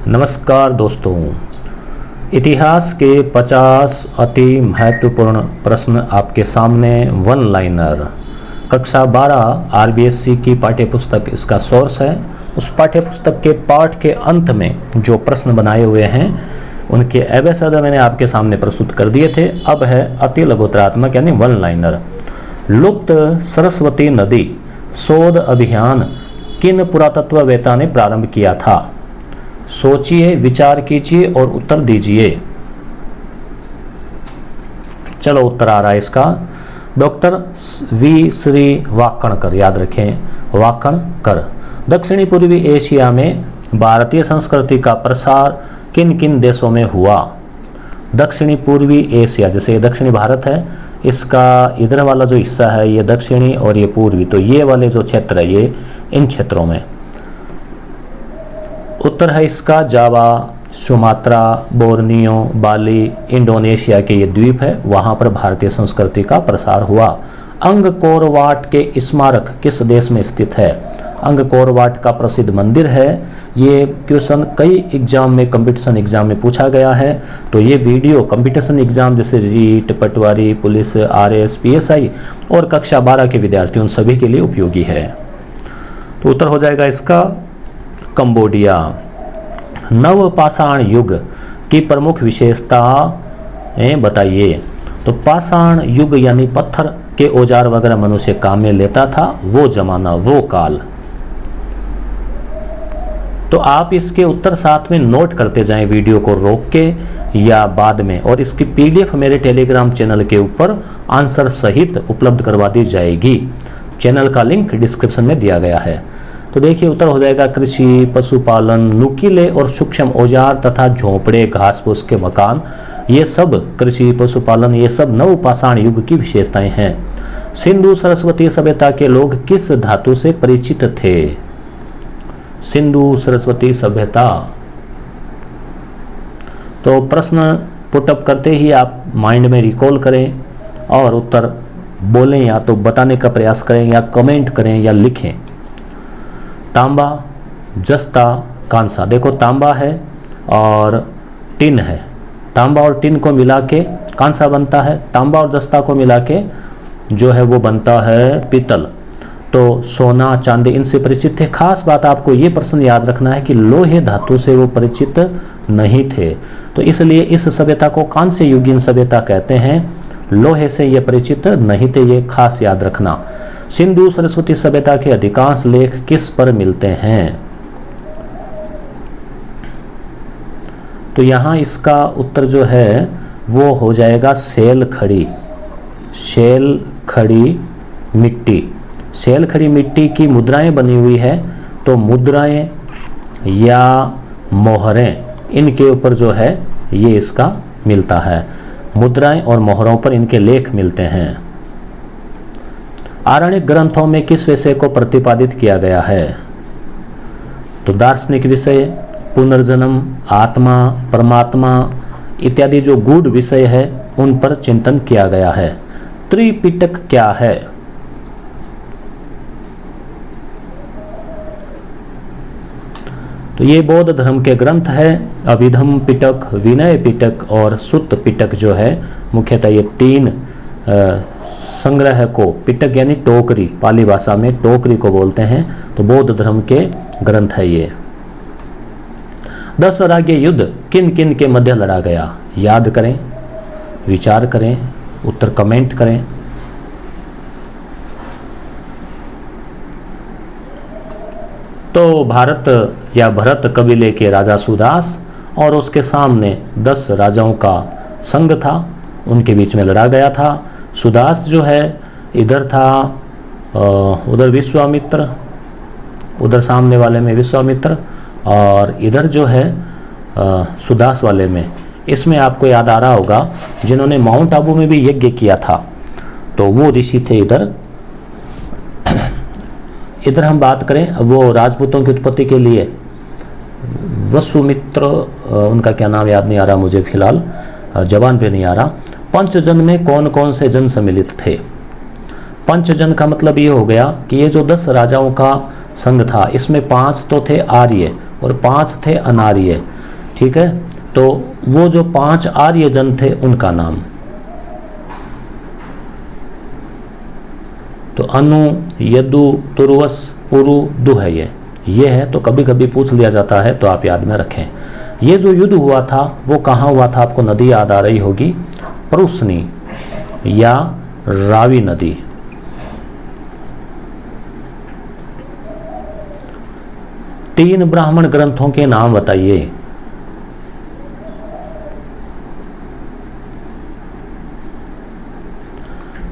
नमस्कार दोस्तों, इतिहास के 50 अति महत्वपूर्ण प्रश्न आपके सामने वन लाइनर। कक्षा 12 आरबीएससी की पाठ्यपुस्तक इसका सोर्स है। उस पाठ्यपुस्तक के पाठ के अंत में जो प्रश्न बनाए हुए हैं उनके एबेसद मैंने आपके सामने प्रस्तुत कर दिए थे। अब है अति लघुतरात्मक यानी वन लाइनर। लुप्त सरस्वती नदी शोध अभियान किन पुरातत्ववेत्ता ने प्रारंभ किया था? सोचिए, विचार कीजिए और उत्तर दीजिए। चलो, उत्तर आ रहा है इसका। डॉक्टर वी श्री वाकणकर, याद रखें वाकणकर। दक्षिणी पूर्वी एशिया में भारतीय संस्कृति का प्रसार किन किन देशों में हुआ? दक्षिणी पूर्वी एशिया, जैसे दक्षिणी भारत है, इसका इधर वाला जो हिस्सा है ये दक्षिणी और ये पूर्वी, तो ये वाले जो क्षेत्र है ये इन क्षेत्रों में। उत्तर है इसका जावा, सुमात्रा, बोर्नियो, बाली, इंडोनेशिया के ये द्वीप है, वहाँ पर भारतीय संस्कृति का प्रसार हुआ। अंगकोर वाट के स्मारक किस देश में स्थित है? अंगकोर वाट का प्रसिद्ध मंदिर है। ये क्वेश्चन कई एग्जाम में, कंपटीशन एग्जाम में पूछा गया है, तो ये वीडियो कंपटीशन एग्जाम जैसे रीट, पटवारी, पुलिस, आरएस, पीएसआई और कक्षा 12 के विद्यार्थियों सभी के लिए उपयोगी है। तो उत्तर हो जाएगा इसका कंबोडिया। नवपाषाण युग की प्रमुख विशेषता बताइए। तो पाषाण युग यानी पत्थर के औजार वगैरह मनुष्य काम में लेता था, वो जमाना, वो काल। तो आप इसके उत्तर साथ में नोट करते जाएं वीडियो को रोक के या बाद में, और इसकी पीडीएफ मेरे टेलीग्राम चैनल के ऊपर आंसर सहित उपलब्ध करवा दी जाएगी। चैनल का लिंक डिस्क्रिप्शन में दिया गया है। तो देखिए, उत्तर हो जाएगा कृषि, पशुपालन, नुकीले और सूक्ष्म औजार तथा झोंपड़े, घास फूस के मकान, ये सब कृषि, पशुपालन, ये सब नवपाषाण युग की विशेषताएं हैं। सिंधु सरस्वती सभ्यता के लोग किस धातु से परिचित थे? सिंधु सरस्वती सभ्यता, तो प्रश्न पुटअप करते ही आप माइंड में रिकॉल करें और उत्तर बोलें, या तो बताने का प्रयास करें या कमेंट करें या लिखें। तांबा, जस्ता, कांसा। देखो, तांबा है और टिन है, तांबा और टिन को मिला के कांसा बनता है, तांबा और जस्ता को मिला के जो है वो बनता है पीतल। तो सोना, चांदी इनसे परिचित थे। खास बात आपको ये प्रश्न याद रखना है कि लोहे धातु से वो परिचित नहीं थे, तो इसलिए इस सभ्यता को कांस्य युगीन सभ्यता कहते हैं। लोहे से ये परिचित नहीं थे, ये खास याद रखना। सिंधु सरस्वती सभ्यता के अधिकांश लेख किस पर मिलते हैं? तो यहां इसका उत्तर जो है वो हो जाएगा शैल खड़ी। शैल खड़ी मिट्टी, शैल खड़ी मिट्टी की मुद्राएं बनी हुई है, तो मुद्राएं या मोहरें, इनके ऊपर जो है ये इसका मिलता है। मुद्राएं और मोहरों पर इनके लेख मिलते हैं। आरण्यक ग्रंथों में किस विषय को प्रतिपादित किया गया है? तो दार्शनिक विषय, पुनर्जन्म, आत्मा, परमात्मा इत्यादि जो गूढ़ विषय है उन पर चिंतन किया गया है। त्रिपिटक क्या है? तो ये बौद्ध धर्म के ग्रंथ है। अभिधम पिटक, विनय पिटक और सुत्त पिटक जो है, मुख्यतः ये तीन संग्रह को, पिटक यानी टोकरी, पाली भाषा में टोकरी को बोलते हैं, तो बौद्ध धर्म के ग्रंथ है ये। 10 राज्य युद्ध किन किन के मध्य लड़ा गया? याद करें, विचार करें, उत्तर कमेंट करें। तो भारत या भरत कबीले के राजा सुदास और उसके सामने 10 राजाओं का संघ था, उनके बीच में लड़ा गया था। सुदास जो है इधर था, उधर विश्वामित्र, उधर सामने वाले में विश्वामित्र, और इधर जो है सुदास वाले में, इसमें आपको याद आ रहा होगा जिन्होंने माउंट आबू में भी यज्ञ किया था, तो वो ऋषि थे इधर। इधर हम बात करें वो राजपूतों की उत्पत्ति के लिए वसुमित्र, उनका क्या नाम याद नहीं आ रहा मुझे फिलहाल, जबान पे नहीं आ रहा। पंचजन में कौन कौन से जन सम्मिलित थे? पंचजन का मतलब ये हो गया कि ये जो 10 राजाओं का संघ था, इसमें 5 तो थे आर्य और 5 थे अनार्य। ठीक है। तो वो जो 5 आर्यजन थे उनका नाम, तो अनु, यदु, तुर्वस, पुरु, दु है ये है। तो कभी कभी पूछ लिया जाता है, तो आप याद में रखें। ये जो युद्ध हुआ था वो कहाँ हुआ था? आपको नदी याद आ रही होगी, परुस्नी या रावी नदी। तीन ब्राह्मण ग्रंथों के नाम बताइए।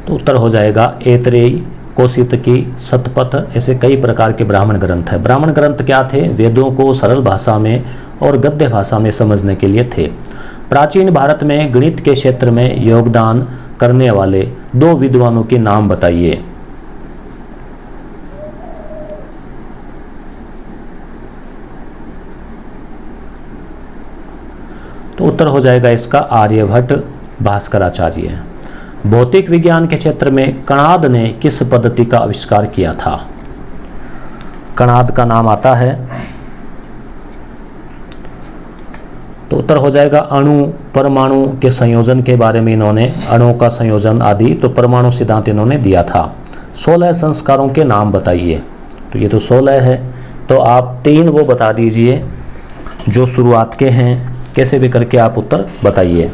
तो उत्तर हो जाएगा ऐतरेय, कौशितकी, शतपथ, ऐसे कई प्रकार के ब्राह्मण ग्रंथ है। ब्राह्मण ग्रंथ क्या थे? वेदों को सरल भाषा में और गद्य भाषा में समझने के लिए थे। प्राचीन भारत में गणित के क्षेत्र में योगदान करने वाले 2 विद्वानों के नाम बताइए। तो उत्तर हो जाएगा इसका आर्यभट्ट, भास्कराचार्य। भौतिक विज्ञान के क्षेत्र में कणाद ने किस पद्धति का आविष्कार किया था? कणाद का नाम आता है, तो उत्तर हो जाएगा अणु परमाणु के संयोजन के बारे में इन्होंने, अणुओं का संयोजन आदि, तो परमाणु सिद्धांत इन्होंने दिया था। 16 संस्कारों के नाम बताइए। तो ये तो 16 है, तो आप 3 वो बता दीजिए जो शुरुआत के हैं, कैसे भी करके आप उत्तर बताइए।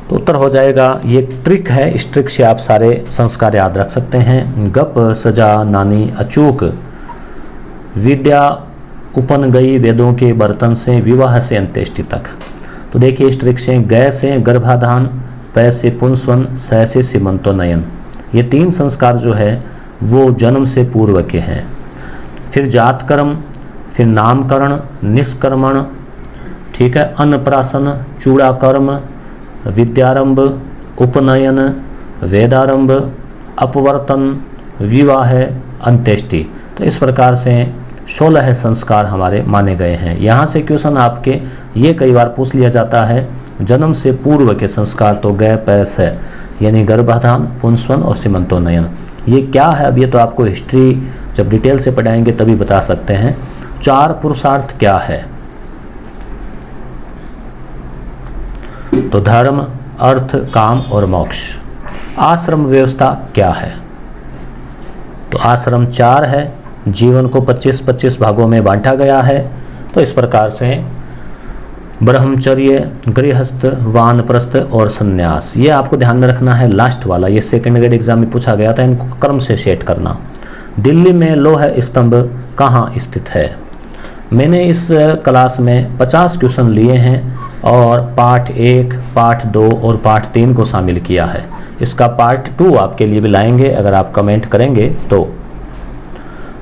तो उत्तर हो जाएगा, ये ट्रिक है, इस ट्रिक से आप सारे संस्कार याद रख सकते हैं। गप, सजा, नानी, अचूक, विद्या, उपन गई, वेदों के बर्तन से, विवाह से अंत्येष्टि तक। तो देखिए इस ट्रिक से गय से गर्भाधान, पै से पुंसवन, सह से सीमंतोन्नयन, ये 3 संस्कार जो है वो जन्म से पूर्व के हैं। फिर जात कर्म, फिर नामकरण, निष्कर्मण, ठीक है, अन्नप्राशन, चूड़ा कर्म, विद्यारंभ, उपनयन, वेदारंभ, अपवर्तन, विवाह, अंत्येष्टि। तो इस प्रकार से 16 संस्कार हमारे माने गए हैं। यहाँ से क्वेश्चन आपके ये कई बार पूछ लिया जाता है, जन्म से पूर्व के संस्कार तो गय, पै, सह, यानी गर्भाधान, पुंसवन और सीमंतोन्नयन, ये क्या है? अब ये तो आपको हिस्ट्री जब डिटेल से पढ़ाएंगे तभी बता सकते हैं। 4 पुरुषार्थ क्या है? तो धर्म, अर्थ, काम और मोक्ष। आश्रम व्यवस्था क्या है? तो आश्रम 4 है, जीवन को 25-25 भागों में बांटा गया है। तो इस प्रकार से ब्रह्मचर्य, गृहस्थ, वानप्रस्थ और संन्यास, ये आपको ध्यान में रखना है। लास्ट वाला ये सेकंड ग्रेड एग्जाम में पूछा गया था, इनको क्रम से सेट करना। दिल्ली में लौह स्तंभ कहाँ स्थित है? मैंने इस क्लास में 50 क्वेश्चन लिए हैं और पार्ट 1, पार्ट 2 और पार्ट 3 को शामिल किया है। इसका पार्ट 2 आपके लिए भी लाएंगे अगर आप कमेंट करेंगे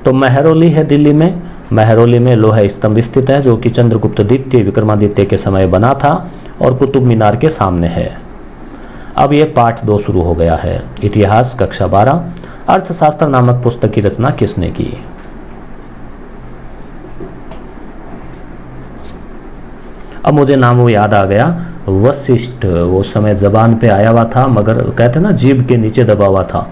तो महरौली है दिल्ली में। महरौली में लोहा स्तंभ स्थित है जो कि चंद्रगुप्त द्वितीय विक्रमादित्य के समय बना था और कुतुब मीनार के सामने है। अब ये पार्ट 2 शुरू हो गया है। इतिहास कक्षा 12। अर्थशास्त्र नामक पुस्तक की रचना किसने की? अब मुझे नाम वो याद आ गया, वशिष्ठ। वो समय जबान पे आया हुआ था मगर कहते ना जीभ के नीचे दबा हुआ था,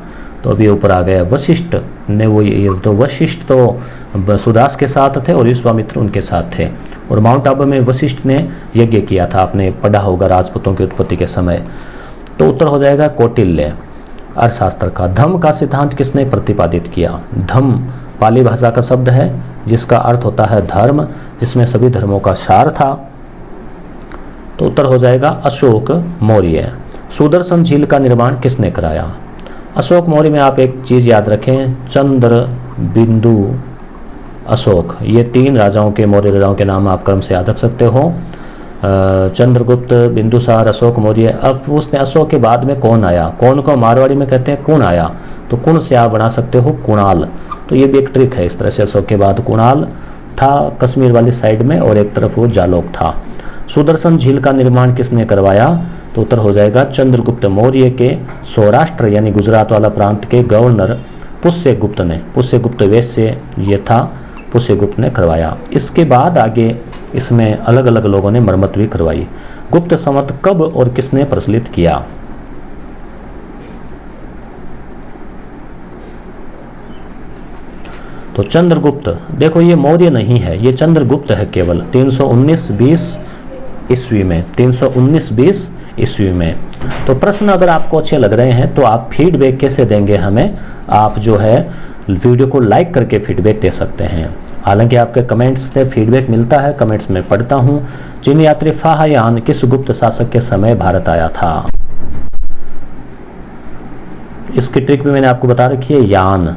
तो अभी ऊपर आ गया। वशिष्ठ ने वो ये तो वशिष्ठ तो सुदास के साथ थे और विश्वामित्र उनके साथ थे। और माउंट आबू में वशिष्ठ ने यज्ञ किया था, आपने पढ़ा होगा राजपूतों की उत्पत्ति के समय। तो उत्तर हो जाएगा कौटिल्य अर्थशास्त्र का। धम्म का सिद्धांत किसने प्रतिपादित किया? धम्म पाली भाषा का शब्द है जिसका अर्थ होता है धर्म, जिसमें सभी धर्मों का सार था। तो उत्तर हो जाएगा अशोक मौर्य। सुदर्शन झील का निर्माण किसने कराया? अशोक मौर्य में आप एक चीज याद रखें, चंद्र, बिंदु, अशोक, ये 3 राजाओं के, मौर्य राजाओं के नाम आप क्रम से याद रख सकते हो। चंद्रगुप्त, बिंदुसार, अशोक मौर्य। अब उसने अशोक के बाद में कौन आया? कौन को मारवाड़ी में कहते हैं कुण आया, तो कुण से आप बना सकते हो कुणाल। तो ये भी एक ट्रिक है। इस तरह से अशोक के बाद कुणाल था कश्मीर वाली साइड में और एक तरफ वो जालोक था। सुदर्शन झील का निर्माण किसने करवाया? तो उत्तर हो जाएगा चंद्रगुप्त मौर्य के सौराष्ट्र यानी गुजरात वाला प्रांत के गवर्नर पुष्यगुप्त ने। पुष्यगुप्त वैश्य ये था, पुष्यगुप्त ने करवाया। इसके बाद आगे इसमें अलग अलग लोगों ने मरम्मत भी करवाई। गुप्त संवत कब और किसने प्रचलित किया? तो चंद्रगुप्त, देखो ये मौर्य नहीं है, ये चंद्रगुप्त है केवल 319-20 ईस्वी में, 319-20 ईस्वी में। तो प्रश्न अगर आपको अच्छे लग रहे हैं तो आप फीडबैक कैसे देंगे हमें, आप जो है वीडियो को लाइक करके फीडबैक दे सकते हैं। हालांकि आपके कमेंट्स से फीडबैक मिलता है, कमेंट्स में पढ़ता हूँ। चीनी यात्री फाहयान किस गुप्त शासक के समय भारत आया था? इसकी ट्रिक भी मैंने आपको बता रखी है, यान।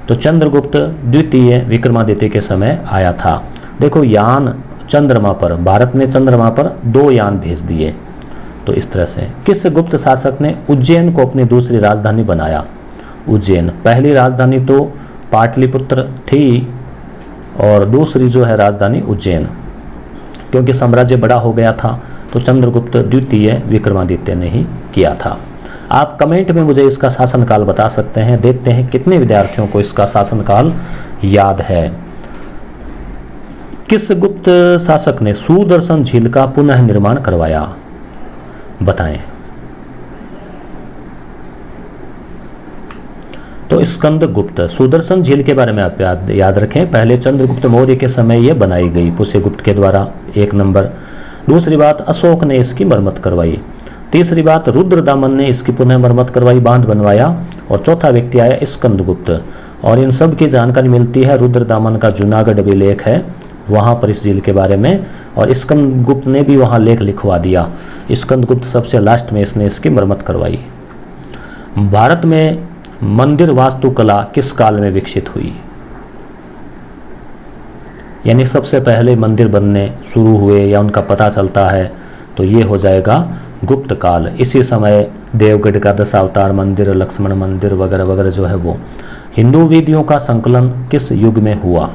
तो चंद्रगुप्त द्वितीय विक्रमादित्य के समय आया था। देखो यान चंद्रमा पर, भारत ने चंद्रमा पर 2 यान भेज दिए। तो इस तरह से किस गुप्त शासक ने उज्जैन को अपनी दूसरी राजधानी बनाया? उज्जैन, पहली राजधानी तो पाटलिपुत्र थी और दूसरी जो है राजधानी उज्जैन, क्योंकि साम्राज्य बड़ा हो गया था। तो चंद्रगुप्त द्वितीय विक्रमादित्य ने ही किया था। आप कमेंट में मुझे इसका शासनकाल बता सकते हैं, देखते हैं कितने विद्यार्थियों को इसका शासनकाल याद है। किस गुप्त शासक ने सुदर्शन झील का पुनः निर्माण करवाया? बताएं। तो स्कंदगुप्त। सुदर्शन झील के बारे में आप याद रखें, पहले चंद्रगुप्त मौर्य के समय यह बनाई गई पुष्यगुप्त के द्वारा, 1 नंबर। दूसरी बात, अशोक ने इसकी मरम्मत करवाई। तीसरी बात, रुद्रदामन ने इसकी पुनः मरम्मत करवाई, बांध बनवाया। और चौथा व्यक्ति आया स्कंदगुप्त। और इन सब की जानकारी मिलती है, रुद्रदामन का जूनागढ़ भी लेख है वहाँ पर इस झील के बारे में, और स्कंदगुप्त ने भी वहाँ लेख लिखवा दिया। स्कंदगुप्त सबसे लास्ट में इसने इसकी मरम्मत करवाई। भारत में मंदिर वास्तुकला किस काल में विकसित हुई? यानी सबसे पहले मंदिर बनने शुरू हुए या उनका पता चलता है तो ये हो जाएगा गुप्त काल। इसी समय देवगढ़ का दशावतार मंदिर, लक्ष्मण मंदिर वगैरह वगैरह जो है वो। हिंदू विधियों का संकलन किस युग में हुआ?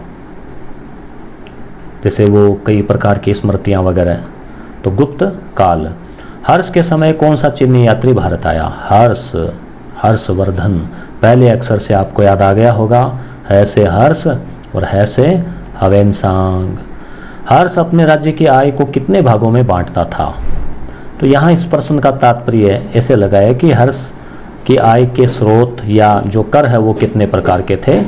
जैसे वो कई प्रकार की स्मृतियां वगैरह, तो गुप्त काल। हर्ष के समय कौन सा चीनी यात्री भारत आया? हर्ष, हर्षवर्धन। पहले अक्षर से आपको याद आ गया होगा, है से हर्ष और है से हवेनसांग। हर्ष अपने राज्य की आय को कितने भागों में बांटता था? तो यहाँ इस प्रश्न का तात्पर्य ऐसे लगाया कि हर्ष की आय के स्रोत या जो कर है वो कितने प्रकार के थे?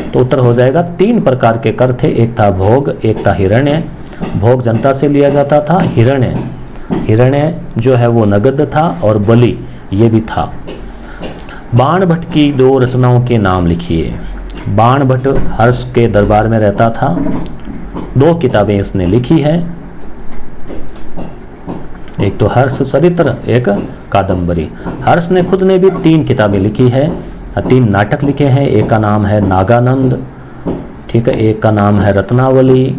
तो उत्तर हो जाएगा 3 प्रकार के कर थे। एक था भोग, एक था हिरण्य। भोग जनता से लिया जाता था, हिरण्य जो है वो नगद था, और बलि ये भी था। बाणभट्ट की 2 रचनाओं के नाम लिखिए। बाणभट्ट हर्ष के दरबार में रहता था, 2 किताबें इसने लिखी है, एक तो हर्ष चरित्र, एक कादम्बरी। हर्ष ने खुद ने भी 3 किताबें लिखी है, 3 नाटक लिखे हैं। एक का नाम है नागानंद, ठीक है, एक का नाम है रत्नावली,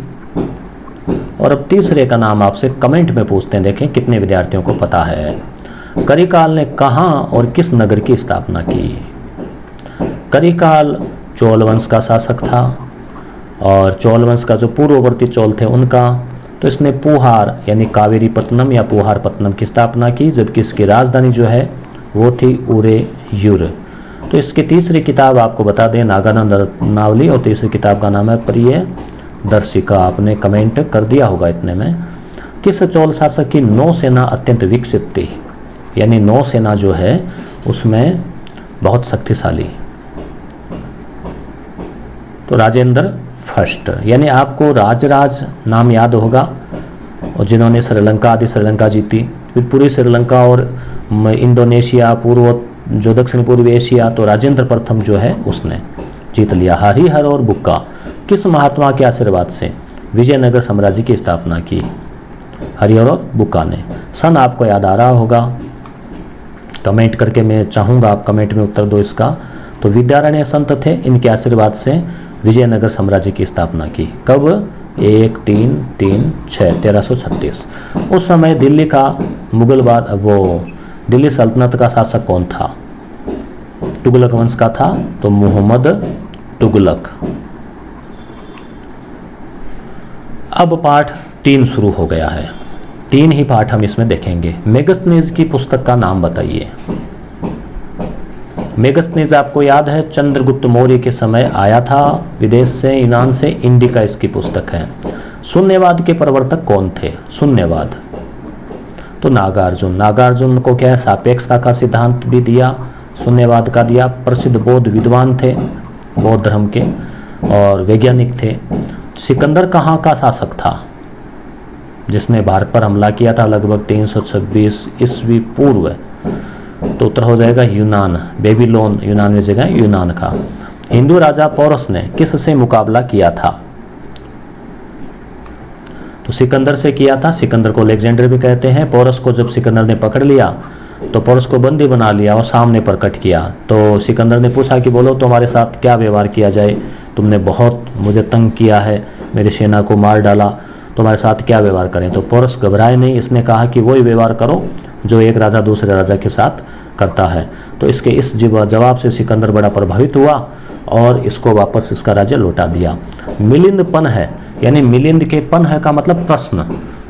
और अब तीसरे का नाम आपसे कमेंट में पूछते हैं, देखें कितने विद्यार्थियों को पता है। करिकाल ने कहाँ और किस नगर की स्थापना की? करिकाल चोल वंश का शासक था, और चोल वंश का जो पूर्ववर्ती चोल थे उनका। तो इसने पूहार यानी कावेरीपत्तनम या पूहारपत्तनम की स्थापना की, जबकि इसकी राजधानी जो है वो थी उरेयूर। तो इसकी तीसरी किताब आपको बता दें, नागानंद रत्नावली, और तीसरी किताब का नाम है प्रियदर्शिका। आपने कमेंट कर दिया होगा इतने में। किस चोल शासक की नौसेना अत्यंत विकसित थी? यानी नौसेना जो है उसमें बहुत शक्तिशाली। तो राजेंद्र फर्स्ट। यानी आपको राजराज नाम याद होगा, और जिन्होंने श्रीलंका जीती, फिर पूरी श्रीलंका और इंडोनेशिया, पूर्व जो दक्षिण पूर्वी एशिया, तो राजेंद्र प्रथम जो है उसने जीत लिया। हरिहर और बुक्का किस महात्मा के आशीर्वाद से विजयनगर साम्राज्य की स्थापना की? हरिहर और बुक्का ने। सन आपको याद आ रहा होगा, कमेंट करके मैं चाहूँगा आप कमेंट में उत्तर दो इसका। तो विद्यारण्य संत थे, इनके आशीर्वाद से विजयनगर साम्राज्य की स्थापना की। कब? 1336 1336। उस समय दिल्ली का दिल्ली सल्तनत का शासक कौन था? तुगलक वंश का था, तो मोहम्मद तुगलक। अब पाठ 3 शुरू हो गया है, 3 ही पाठ हम इसमें देखेंगे। मेगस्थनीज की पुस्तक का नाम बताइए। मेगस्थनीज आपको याद है चंद्रगुप्त मौर्य के समय आया था विदेश से, यूनान से। इंडिका इसकी पुस्तक है। शून्यवाद के प्रवर्तक कौन थे? शून्यवाद तो नागार्जुन को क्या है, सापेक्षता का सिद्धांत भी दिया, शून्यवाद का दिया। प्रसिद्ध बौद्ध विद्वान थे बौद्ध धर्म के। और वैज्ञानिक थे। सिकंदर कहाँ का शासक था जिसने भारत पर हमला किया था लगभग 326 ईस्वी पूर्व? तो उत्तर हो जाएगा यूनान, बेबीलोन यूनान में जगह यूनान का। हिंदू राजा पोरस ने किससे मुकाबला किया था? तो सिकंदर से किया था। सिकंदर को अलेक्जेंडर भी कहते हैं। पोरस को जब सिकंदर ने पकड़ लिया तो पोरस को बंदी बना लिया और सामने प्रकट किया। तो सिकंदर ने पूछा कि बोलो तुम्हारे साथ क्या व्यवहार किया जाए, तुमने बहुत मुझे तंग किया है, मेरी सेना को मार डाला, तुम्हारे साथ क्या व्यवहार करें? तो पोरस घबराए नहीं, इसने कहा कि वही व्यवहार करो जो एक राजा दूसरे राजा के साथ करता है। तो इसके इस जवाब से सिकंदर बड़ा प्रभावित हुआ और इसको वापस इसका राज्य लौटा दिया। मिलिंद पन है, यानी मिलिंद के पन है का मतलब प्रश्न,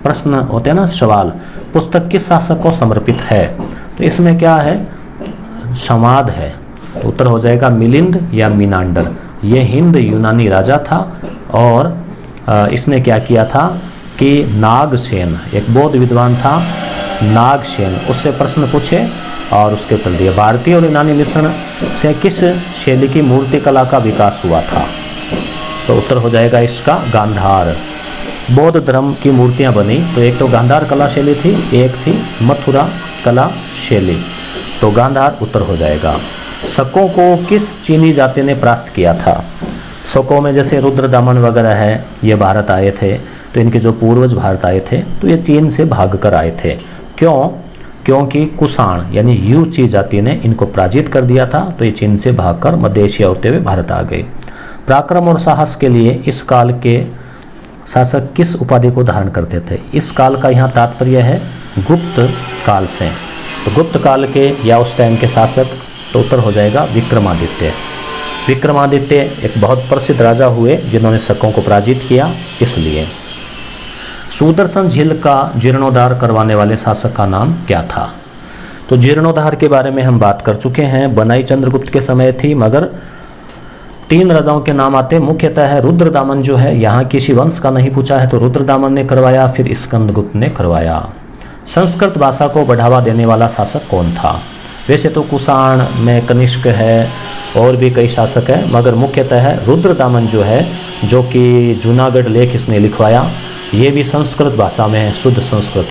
प्रश्न होते हैं ना, सवाल। पुस्तक किस शासक को समर्पित है? तो इसमें क्या है, संवाद है। तो उत्तर हो जाएगा मिलिंद या मीनांडर। ये हिंद यूनानी राजा था और इसने क्या किया था कि नागसेन, एक बौद्ध विद्वान था नागसेन, उससे प्रश्न पूछे और उसके उत्तर दिए। भारतीय और यूनानी मिश्रण से किस शैली की मूर्ति कला का विकास हुआ था? तो उत्तर हो जाएगा इसका गांधार। बौद्ध धर्म की मूर्तियां बनी तो एक तो गांधार कला शैली थी, एक थी मथुरा कला शैली। तो गांधार उत्तर हो जाएगा। शकों को किस चीनी जाति ने परास्त किया था? शकों में जैसे रुद्रदामन वगैरह है, ये भारत आए थे, तो इनके जो पूर्वज भारत आए थे तो ये चीन से भाग कर आए थे। क्यों? क्योंकि कुषाण यानी यूची जाति ने इनको पराजित कर दिया था, तो ये चीन से भागकर मध्य एशिया होते हुए भारत आ गए। पराक्रम और साहस के लिए इस काल के शासक किस उपाधि को धारण करते थे? इस काल का यहाँ तात्पर्य है गुप्त काल से। तो गुप्त काल के या उस टाइम के शासक, तो उत्तर हो जाएगा विक्रमादित्य। विक्रमादित्य एक बहुत प्रसिद्ध राजा हुए जिन्होंने शकों को पराजित किया, इसलिए। सुदर्शन झील का जीर्णोद्धार करवाने वाले शासक का नाम क्या था? तो जीर्णोद्धार के बारे में हम बात कर चुके हैं, बनाई चंद्रगुप्त के समय थी, मगर 3 राजाओं के नाम आते हैं। मुख्यतः है रुद्रदामन जो है, यहाँ किसी वंश का नहीं पूछा है तो रुद्रदामन ने करवाया, फिर स्कंदगुप्त ने करवाया। संस्कृत भाषा को बढ़ावा देने वाला शासक कौन था? वैसे तो कुषाण में कनिष्क है और भी कई शासक हैं, मगर मुख्यतः है रुद्रदामन जो है, जो कि जूनागढ़ लेख इसने लिखवाया, ये भी संस्कृत भाषा में है, शुद्ध संस्कृत।